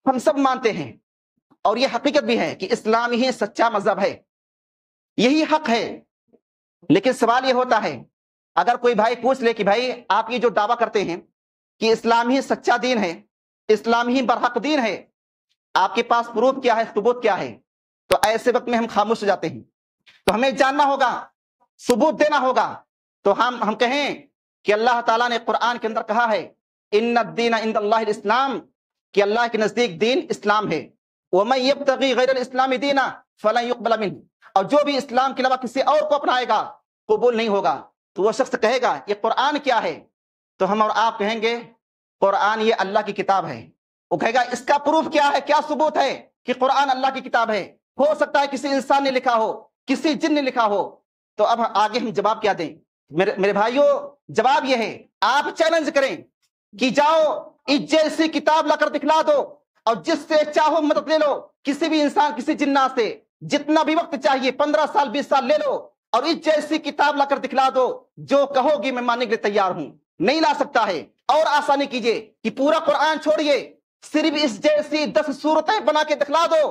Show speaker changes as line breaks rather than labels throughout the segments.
ہم سب مانتے ہیں اور یہ حقیقت بھی ہے کہ اسلام ہی سچا مذہب ہے، یہی حق ہے۔ لیکن سوال یہ ہوتا ہے، اگر کوئی بھائی پوچھ لے کہ بھائی آپ یہ جو دعویٰ کرتے ہیں کہ اسلام ہی سچا دین ہے، اسلام ہی برحق دین ہے، آپ کے پاس پروف کیا ہے، ثبوت کیا ہے؟ تو ایسے وقت میں ہم خاموش ہو جاتے ہیں۔ تو ہمیں جاننا ہوگا، ثبوت دینا ہوگا۔ تو ہم کہیں کہ اللہ تعالیٰ نے قرآن کے اندر کہا ہے ان الدین عند اللہ الاسلام، کہ اللہ کے نزدیک دین اسلام ہے۔ ومن یبتغی غیر الاسلام دینا فلن یقبل منہ، اور جو بھی اسلام کے علاوہ کسی اور کو اپنائے گا قبول نہیں ہوگا۔ تو وہ شخص کہے گا یہ قرآن کیا ہے؟ تو ہم اور آپ کہیں گے قرآن یہ اللہ کی کتاب ہے۔ وہ کہے گا اس کا پروف کیا ہے، کیا ثبوت ہے کہ قرآن اللہ کی کتاب ہے؟ ہو سکتا ہے کسی انسان نے لکھا ہو، کسی جن نے لکھا ہو۔ تو اب آگے ہم جواب کیا دیں؟ میرے بھائیوں، جواب یہ ہے، آپ چیلنج کریں کہ جاؤ اس جیسی کتاب لا کر دکھلا دو، اور جس سے چاہو مدد لے لو، کسی بھی انسان، کسی جنات سے جتنا بھی وقت چاہیے، 15 سال 20 سال لے لو، اور اس جیسی کتاب لا کر دکھلا دو، جو کہو گی میں ماننے کے لیے تیار ہوں۔ نہیں لا سکتا ہے، اور آسانی کیجئے کہ پورا قرآن چھوڑیے، صرف اس جیسی 10 صورتیں بنا کے دکھلا دو،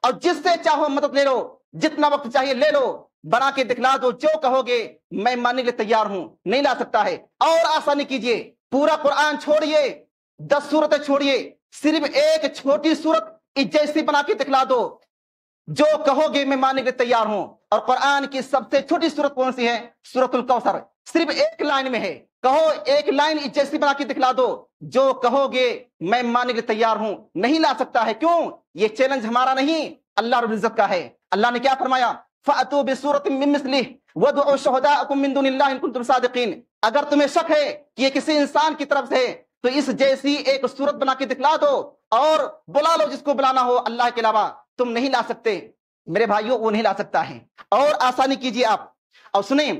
اور جس سے چاہو مدد لے لو، جتنا وقت چاہیے لے لو، بنا کے دکھلا دو، جو کہو گے میں ماننے کے لیے تیار ہوں۔ نہیں لا سکتا ہے، اور آسانی کیجئے، پورا قرآن چھوڑیے، 10 صورتیں چھوڑیے، صرف ایک چھوٹی صورت اس جیسی بنا کے دکھلا دو، جو کہو گے میں ماننے کے لیے تیار ہوں۔ اور قرآن کی سب سے چھوٹی صورت کون سی ہے؟ سورۃ الکوثر، صرف ایک لائن میں ہے، کہو ایک لائن اس جیسی بنا کے دکھلا دو، جو کہو گے میں ماننے کے لیے تیار ہوں۔ نہیں لا سکتا ہے، کیوں؟ یہ چیلنج ہمارا نہیں، اللہ رب العزت کا ہے۔ اللہ نے کیا فرمایا؟ فَأْتُوا بِسُورَةٍ مِّن مِّثْلِهِ وَادْعُوا شُهَدَاءَكُم مِّن دُونِ اللَّهِ إِن كُنتُمْ صَادِقِينَ۔ اگر تمہیں شک ہے کہ یہ کسی انسان کی طرف سے، تو اس جیسی ایک صورت بنا کے دکھلا دو، اور بلا لو جس کو بلانا ہو اللہ کے علاوہ۔ تم نہیں لا سکتے میرے بھائیوں، وہ نہیں لا سکتا ہے، اور آسانی کیجیے آپ۔ اور سنیں،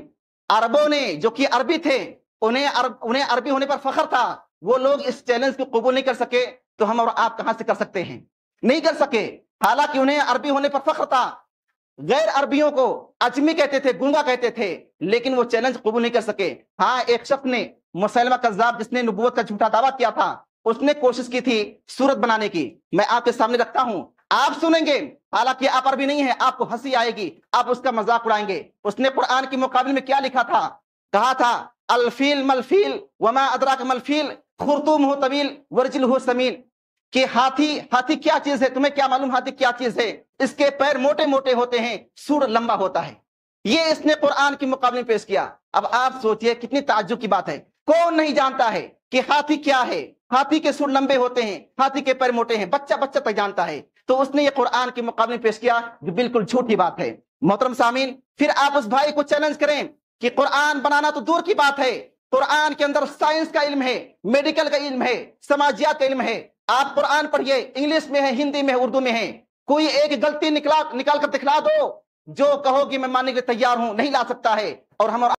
عربوں نے جو کہ عربی تھے، انہیں عربی ہونے پر فخر تھا، وہ لوگ اس چیلنج کو قبول نہیں کر سکے، تو ہم اور آپ کہاں سے کر سکتے ہیں؟ نہیں کر سکے، حالانکہ انہیں عربی ہونے پر فخر تھا۔ غیر عربیوں کو اجمی کہتے تھے، گنگا کہتے تھے، لیکن وہ چیلنج قبول نہیں کر سکے۔ ہاں، ایک شخص نے، مسیلمہ کذاب، جس نے نبوت کا جھوٹا دعویٰ کیا تھا، اس نے کوشش کی تھی صورت بنانے کی۔ میں آپ کے سامنے رکھتا ہوں، آپ سنیں گے، حالانکہ آپ عربی نہیں ہے، آپ کو ہنسی آئے گی، آپ اس کا مذاق اڑائیں گے۔ اس نے قرآن کے مقابلے میں کیا لکھا تھا؟ کہا تھا الفیل ملفیل وما ادراک ملفیل خرطوم ہو طویل ورجل ہو سمیل، کہ ہاتھی کیا چیز ہے؟ تمہیں کیا معلوم ہاتھی کیا چیز ہے؟ اس کے پیر موٹے موٹے ہوتے ہیں، سور لمبا ہوتا ہے۔ یہ اس نے قرآن کے مقابلے میں پیش کیا۔ اب آپ سوچئے کتنی تعجب کی بات ہے، کون نہیں جانتا ہے کہ ہاتھی کیا ہے؟ ہاتھی کے سر لمبے ہوتے ہیں، ہاتھی کے پیر موٹے ہیں، بچہ تک جانتا ہے۔ تو اس نے یہ قرآن کے مقابلے میں پیش کیا، جو بالکل جھوٹی بات ہے۔ محترم سامعین، پھر آپ اس بھائی کو چیلنج کریں کہ قرآن بنانا تو دور کی بات ہے، قرآن کے اندر سائنس کا علم ہے، میڈیکل کا علم ہے، سماجیات کا علم ہے۔ آپ قرآن پڑھیے، انگلش میں ہے، ہندی میں ہے، اردو میں ہے، کوئی ایک غلطی نکال کر دکھلا دو، جو کہو گی میں ماننے کے لیے تیار ہوں۔ نہیں لا سکتا ہے، اور ہم اور